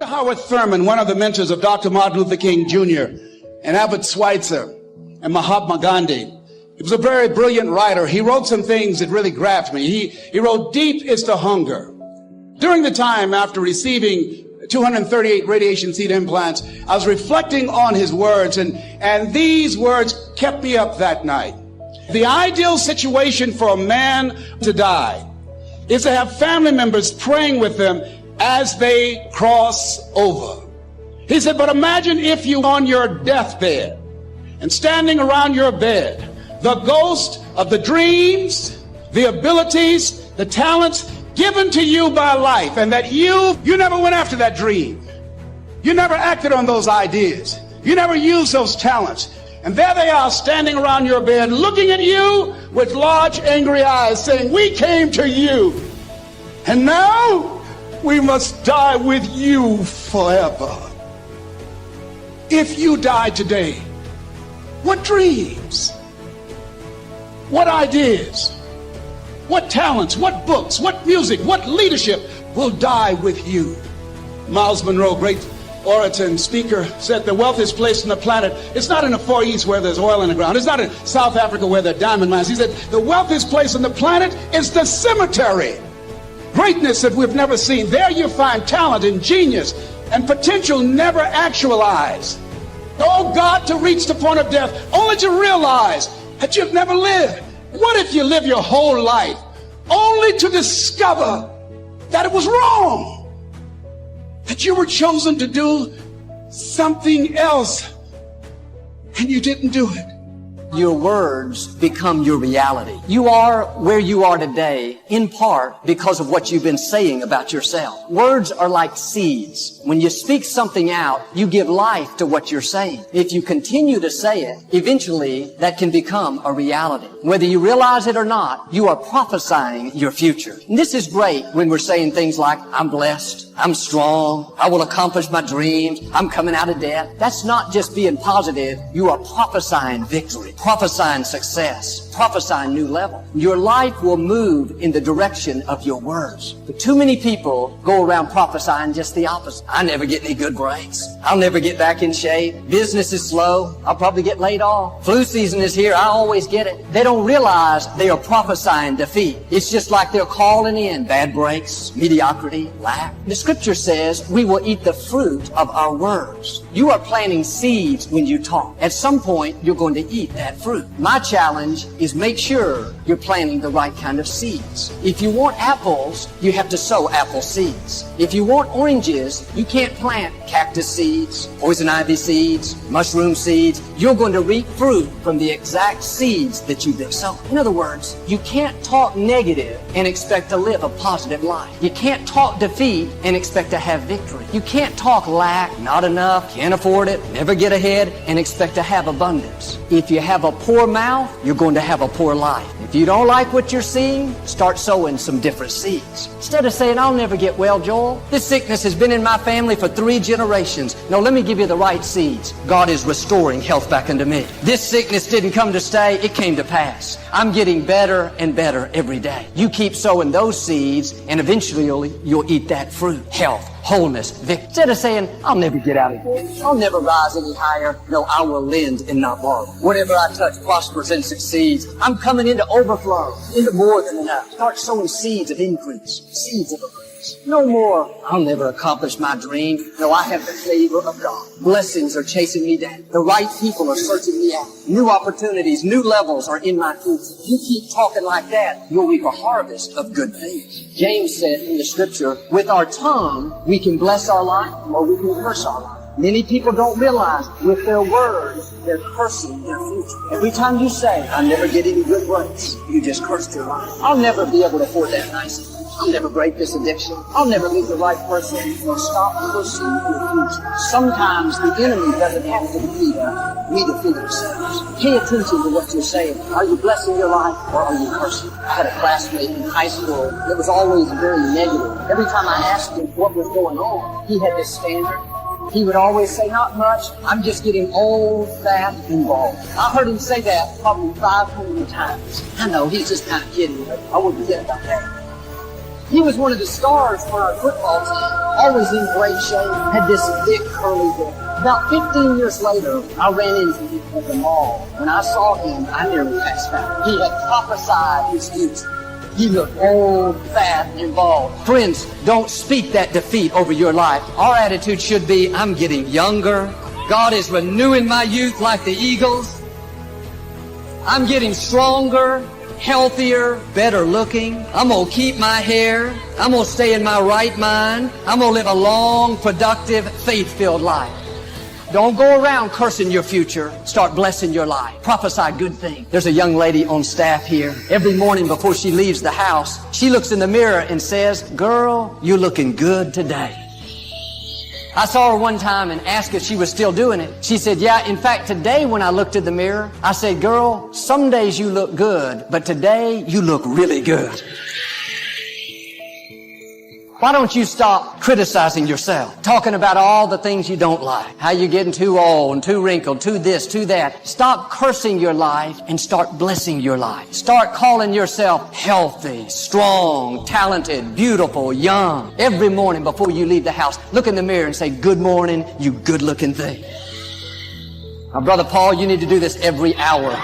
Howard Thurman, one of the mentors of Dr. Martin Luther King Jr. and Albert Schweitzer and Mahatma Gandhi, he was a very brilliant writer. He wrote some things that really grabbed me. He wrote, "Deep is the hunger." During the time after receiving 238 radiation seed implants, I was reflecting on his words, and these words kept me up that night. The ideal situation for a man to die is to have family members praying with them as they cross over. He said, but imagine if you on your deathbed and standing around your bed, the ghost of the dreams, the abilities, the talents given to you by life, and that you never went after that dream. You never acted on those ideas. You never used those talents. And there they are standing around your bed looking at you with large angry eyes saying, we came to you, and now we must die with you forever. If you died today, what dreams, what ideas, what talents, what books, what music, what leadership will die with you? Miles Monroe, great orator and speaker, said the wealthiest place on the planet, it's not in the Far East where there's oil in the ground. It's not in South Africa where there are diamond mines. He said the wealthiest place on the planet is the cemetery. Greatness that we've never seen. There you find talent and genius and potential never actualized. Oh God, to reach the point of death, only to realize that you've never lived. What if you live your whole life only to discover that it was wrong, that you were chosen to do something else and you didn't do it? Your words become your reality. You are where you are today in part because of what you've been saying about yourself. Words are like seeds. When you speak something out, you give life to what you're saying. If you continue to say it, eventually that can become a reality. Whether you realize it or not, you are prophesying your future. And this is great when we're saying things like, I'm blessed, I'm strong, I will accomplish my dreams, I'm coming out of debt. That's not just being positive. You are prophesying victory, prophesying success, prophesying new level. Your life will move in the direction of your words. But too many people go around prophesying just the opposite. I never get any good breaks. I'll never get back in shape. Business is slow. I'll probably get laid off. Flu season is here. I always get it. They don't realize they are prophesying defeat. It's just like they're calling in bad breaks, mediocrity, lack. The scripture says we will eat the fruit of our words. You are planting seeds when you talk. At some point, you're going to eat that fruit. My challenge is make sure you're planting the right kind of seeds. If you want apples, you have to sow apple seeds. If you want oranges, you can't plant cactus seeds, poison ivy seeds, mushroom seeds. You're going to reap fruit from the exact seeds that you've been sowing. In other words, you can't talk negative and expect to live a positive life. You can't talk defeat and expect to have victory. You can't talk lack, not enough, can't afford it, never get ahead, and expect to have abundance. If you have a poor mouth, you're going to have a poor life. If you don't like what you're seeing, start sowing some different seeds. Instead of saying, I'll never get well, Joel. This sickness has been in my family for 3 generations. No, let me give you the right seeds. God is restoring health back into me. This sickness didn't come to stay, it came to pass. I'm getting better and better every day. You keep sowing those seeds, and eventually you'll eat that fruit. Health, wholeness, victory. Instead of saying, I'll never get out of here, I'll never rise any higher. No, I will lend and not borrow. Whatever I touch prospers and succeeds. I'm coming into overflow, into more than enough. Start sowing seeds of increase, seeds of abundance. No more, I'll never accomplish my dream. No, I have the favor of God. Blessings are chasing me down. The right people are searching me out. New opportunities, new levels are in my future. You keep talking like that, you'll reap a harvest of good things. James said in the scripture, with our tongue, we can bless our life or we can curse our life. Many people don't realize with their words, they're cursing their future. Every time you say, I'll never get any good breaks, you just cursed your life. I'll never be able to afford that nice. I'll never break this addiction. I'll never meet the right person. Or stop pushing your future. Sometimes the enemy doesn't have to defeat us. We defeat ourselves. Pay attention to what you're saying. Are you blessing your life or are you cursing? I had a classmate in high school that was always very negative. Every time I asked him what was going on, he had this standard. He would always say, not much, I'm just getting old, fat, and bald. I heard him say that probably 500 times. I know, he's just kind of kidding, but I wouldn't forget about that. He was one of the stars for our football team, always in great shape, had this thick curly hair. About 15 years later, I ran into him at the mall. When I saw him, I nearly passed out. He had prophesied his future. He looked old, fat, and bald. Friends, don't speak that defeat over your life. Our attitude should be, I'm getting younger. God is renewing my youth like the eagles. I'm getting stronger, healthier, better looking. I'm going to keep my hair. I'm going to stay in my right mind. I'm going to live a long, productive, faith-filled life. Don't go around cursing your future. Start blessing your life. Prophesy good things. There's a young lady on staff here. Every morning before she leaves the house, she looks in the mirror and says, "Girl, you're looking good today." I saw her one time and asked if she was still doing it. She said, "Yeah, in fact, today when I looked in the mirror, I said, girl, some days you look good, but today you look really good." Why don't you stop criticizing yourself, talking about all the things you don't like, how you're getting too old and too wrinkled, too this, too that. Stop cursing your life and start blessing your life. Start calling yourself healthy, strong, talented, beautiful, young. Every morning before you leave the house, look in the mirror and say, "Good morning, you good-looking thing." Now, Brother Paul, you need to do this every hour.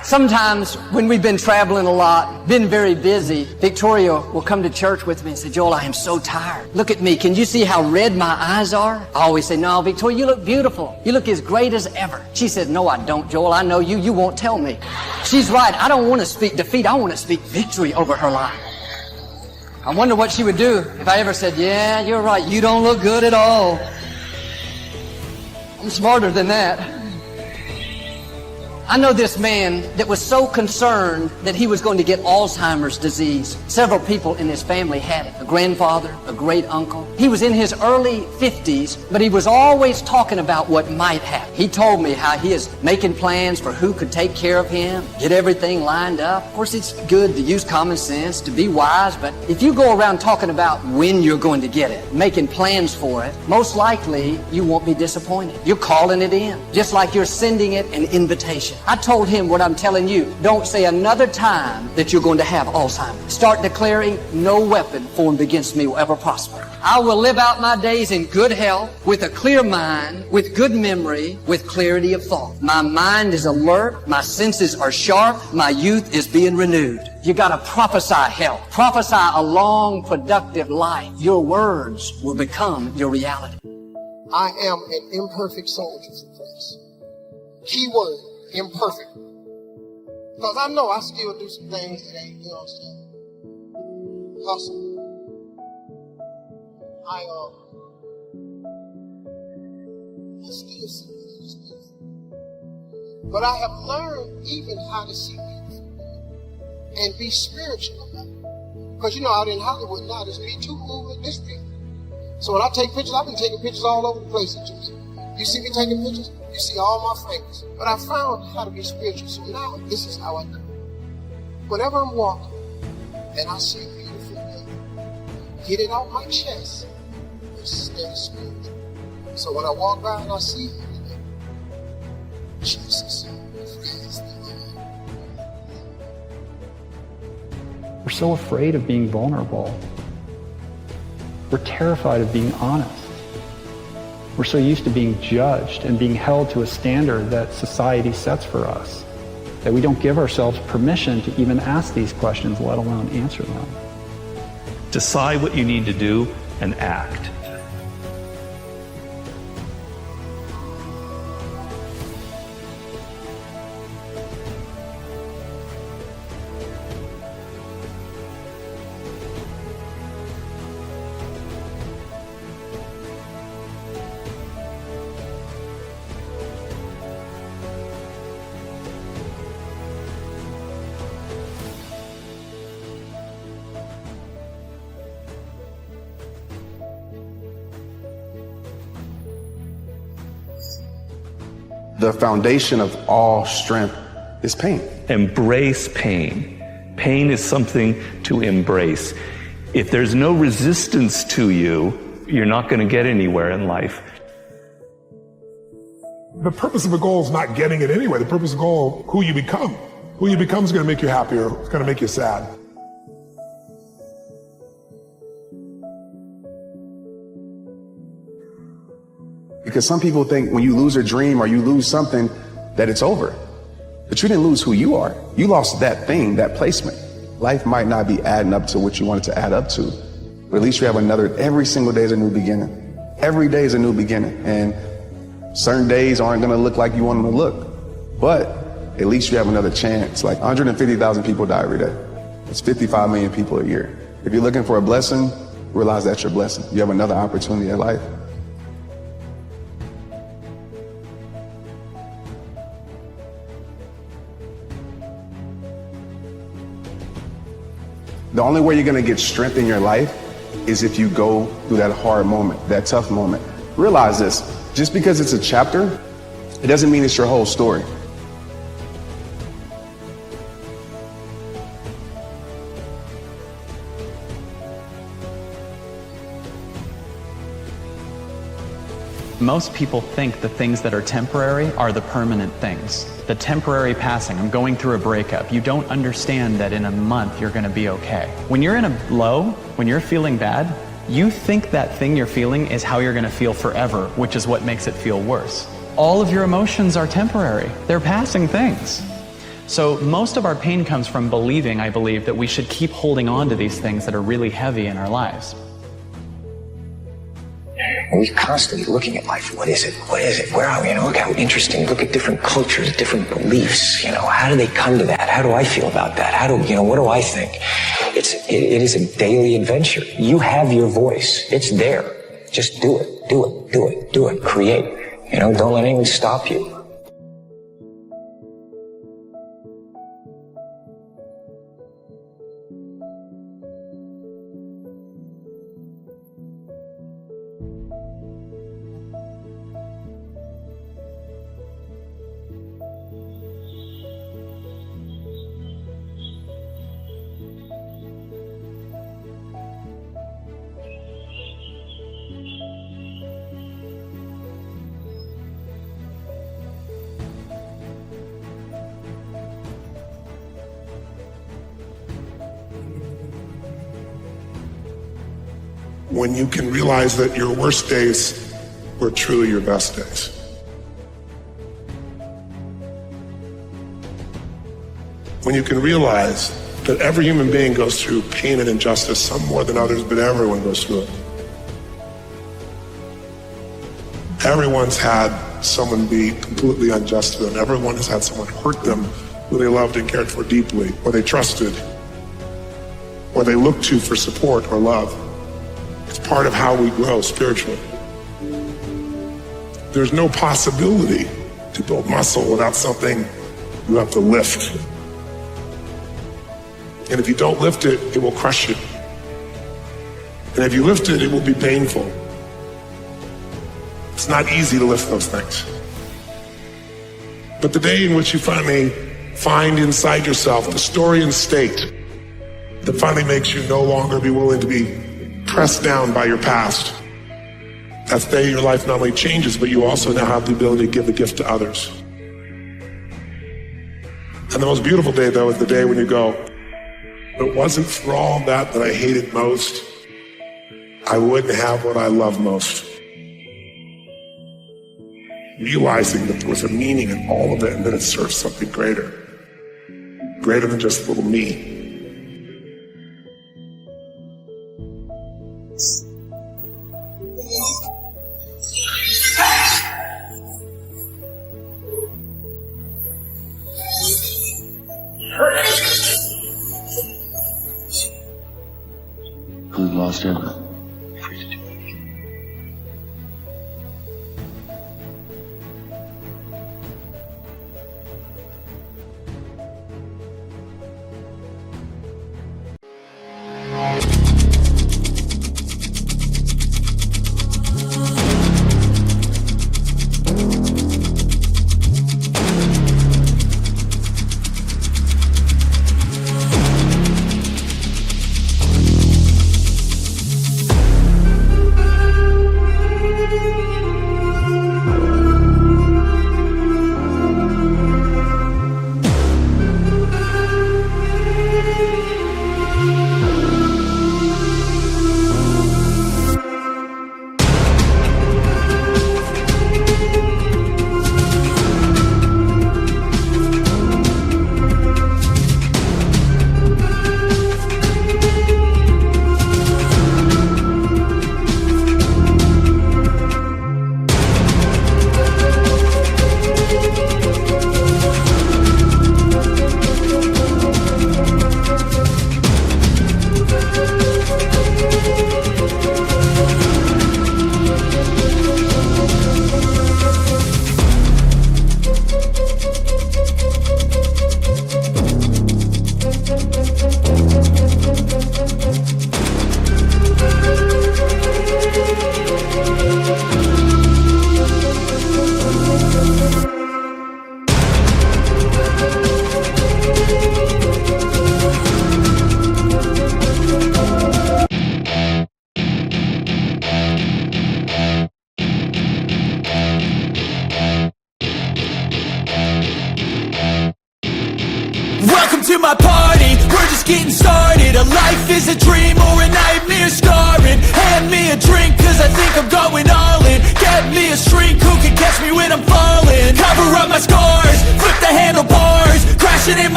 Sometimes when we've been traveling a lot, been very busy, Victoria will come to church with me and say, "Joel, I am so tired. Look at me. Can you see how red my eyes are?" I always say, "No, Victoria, you look beautiful. You look as great as ever." She said, "No, I don't, Joel. I know you. You won't tell me." She's right. I don't want to speak defeat. I want to speak victory over her life. I wonder what she would do if I ever said, "Yeah, you're right. You don't look good at all." I'm smarter than that. I know this man that was so concerned that he was going to get Alzheimer's disease. Several people in his family had it. A grandfather, a great uncle. He was in his early 50s, but he was always talking about what might happen. He told me how he is making plans for who could take care of him, get everything lined up. Of course, it's good to use common sense, to be wise, but if you go around talking about when you're going to get it, making plans for it, most likely you won't be disappointed. You're calling it in, just like you're sending it an invitation. I told him what I'm telling you. Don't say another time that you're going to have Alzheimer's. Start declaring, "No weapon formed against me will ever prosper. I will live out my days in good health, with a clear mind, with good memory, with clarity of thought. My mind is alert. My senses are sharp. My youth is being renewed." You got to prophesy health. Prophesy a long, productive life. Your words will become your reality. I am an imperfect soldier for Christ. Key word. Imperfect. Because I know I still do some things that ain't, you know what I'm saying? Hustle. I still see things. But I have learned even how to see beautiful and be spiritual about it. Because you know, out in Hollywood now, there's Me Too movement, this thing. So when I take pictures, I've been taking pictures all over the place at you. You see me taking pictures? You see all my fingers. But I found how to be spiritual. So now, this is how I do it. Whenever I'm walking and I see a beautiful thing, get it off my chest and stay spiritual. So when I walk by and I see it, Jesus, praise the Lord. We're so afraid of being vulnerable. We're terrified of being honest. We're so used to being judged and being held to a standard that society sets for us that we don't give ourselves permission to even ask these questions, let alone answer them. Decide what you need to do and act. The foundation of all strength is pain. Embrace pain. Pain is something to embrace. If there's no resistance to you, you're not going to get anywhere in life. The purpose of a goal is not getting it anyway. The purpose of a goal, who you become. Who you become is going to make you happier. It's going to make you sad. Because some people think when you lose a dream or you lose something that it's over. But you didn't lose who you are. You lost that thing, that placement. Life might not be adding up to what you wanted to add up to, but at least you have every single day is a new beginning. Every day is a new beginning. And certain days aren't going to look like you want them to look, but at least you have another chance. Like 150,000 people die every day. It's 55 million people a year. If you're looking for a blessing, realize that's your blessing. You have another opportunity in life. The only way you're going to get strength in your life is if you go through that hard moment, that tough moment. Realize this, just because it's a chapter, it doesn't mean it's your whole story. Most people think the things that are temporary are the permanent things. The temporary passing, I'm going through a breakup. You don't understand that in a month you're going to be okay. When you're in a low, when you're feeling bad, you think that thing you're feeling is how you're going to feel forever, which is what makes it feel worse. All of your emotions are temporary. They're passing things. So most of our pain comes from believing, I believe, that we should keep holding on to these things that are really heavy in our lives. We're constantly looking at life. What is it? What is it? Where are we? Look how interesting. Look at different cultures, different beliefs. How do they come to that? How do I feel about that? What do I think? It is a daily adventure. You have your voice. It's there. Just do it. Do it. Do it. Do it. Create. Don't let anyone stop you. When you can realize that your worst days were truly your best days. When you can realize that every human being goes through pain and injustice, some more than others, but everyone goes through it. Everyone's had someone be completely unjust to them. Everyone has had someone hurt them who they loved and cared for deeply, or they trusted, or they looked to for support or love. It's part of how we grow spiritually. There's no possibility to build muscle without something you have to lift. And if you don't lift it, it will crush you. And if you lift it, it will be painful. It's not easy to lift those things. But the day in which you finally find inside yourself the story and state that finally makes you no longer be willing to be pressed down by your past, that's the day your life not only changes, but you also now have the ability to give the gift to others. And the most beautiful day, though, is the day when you go, it wasn't for all that I hated most, I wouldn't have what I love most. Realizing that there was a meaning in all of it and that it serves something greater than just little me. We've lost everything.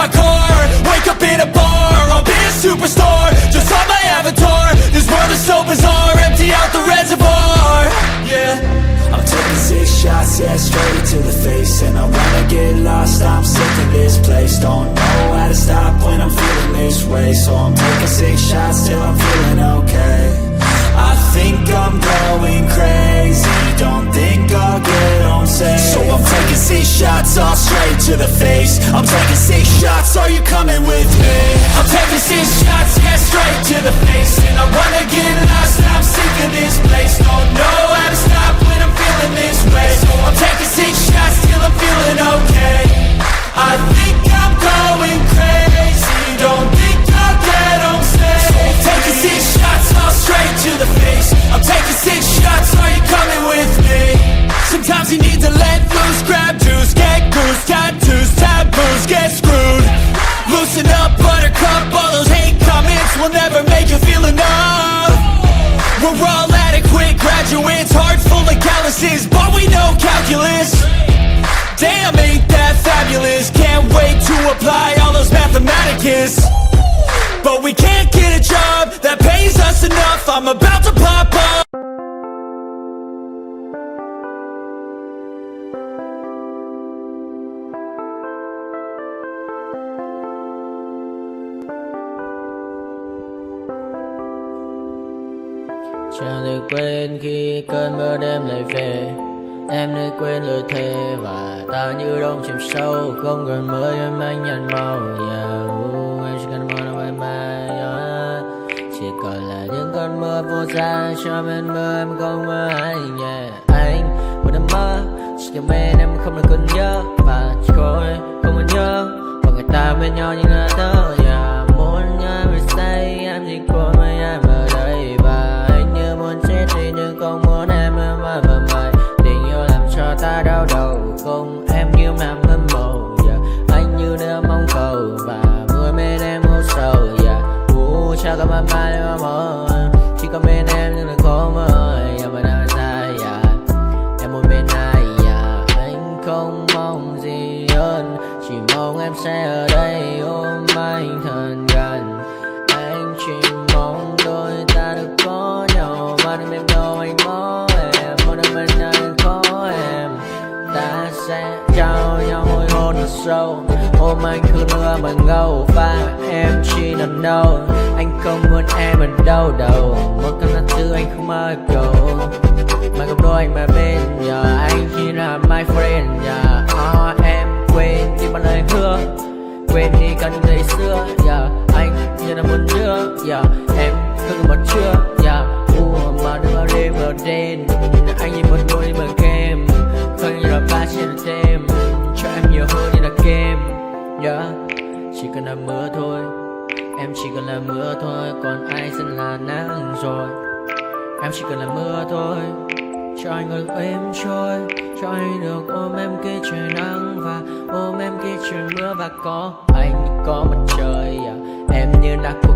my car, wake up in a bar, I'll be a superstar, just on my avatar. This world is so bizarre, empty out the reservoir. Yeah, I'm taking 6 shots, yeah, straight to the face. And I wanna get lost, I'm sick of this place. Don't know how to stop when I'm feeling this way. So I'm taking 6 shots till I'm feeling okay. I think I'm going crazy, don't think I'll get on safe. So I'm taking 6 shots, all straight to the face. I'm taking 6 shots, are you coming with me? I'm taking 6 shots, yeah, straight to the face. And I wanna get lost, I'm sick of this place. Don't know how to stop when I'm feeling this way. So I'm taking 6 shots till I'm feeling okay. I think I'm going crazy, don't think I'll get on safe. So I'm taking 6 shots, all straight to the face. I'm taking 6 shots, are you coming with me? Sometimes you need to let loose, grab juice, get goose, tattoos, taboos, get screwed. Loosen up, buttercup, all those hate comments will never make you feel enough. We're all adequate graduates, hearts full of calluses, but we know calculus. Damn, ain't that fabulous? Can't wait to apply all those mathematicus. But we can't get a job that pays us enough. I'm about to pop up. Chẳng được quên khi cơn mưa đêm lại về. Em đã quên lời thề và ta như đông chìm sâu. Không còn mơ em anh nhận màu. Em chỉ cần mơ đâu em ai. Chỉ còn là những cơn mưa vô giá. Cho bên mơ em không mơ ai. Anh một đêm mơ chỉ cần bên em không được cần nhớ. Và chỉ có em không còn nhớ. Và người ta bên nhau như ngã thơ. Muốn nhớ về say em chỉ có mấy em ở đây. Và anh như muốn chết đi nhưng không muốn em mãi và mãi. Cho ta đau đầu cùng em như làm hâm mộ. Anh như đeo mong cầu và mưa bên em hô sầu. Chắc có mai mai em mơ, chỉ có bên em nhưng là khó mơ. Mà đang dài em muốn bên ai. Anh không mong gì hơn, chỉ mong em sẽ ở đây ôm anh thật gần. Anh chỉ mong đôi ta được có nhau mà đừng em đâu anh mơ em. Một đêm bên anh có em, ta sẽ trao nhau môi hôn thật sâu. Ôm anh cứ mưa bằng ngâu và em chỉ nằm đâu. Anh không muốn em ở đâu đâu. Một cơn gió thứ anh không mơ cầu. Mà không đôi anh mà bên giờ anh chỉ là my friend. Em quên đi bao lời hứa, quên đi cả những ngày xưa. Anh như là muốn đưa. Em không còn chưa. Mà đừng ở đêm ở đêm. Anh nhìn một đôi mà kem. Không như là ba trên thêm. Cho em nhiều hơn như là kem. Chỉ cần là mưa thôi. Em chỉ cần là mưa thôi. Còn ai sẽ là nắng rồi. Em chỉ cần là mưa thôi. Cho anh được êm trôi. Cho anh được ôm em khi trời nắng. Và ôm em khi trời mưa. Và có anh có mặt trời. Em như là cuộc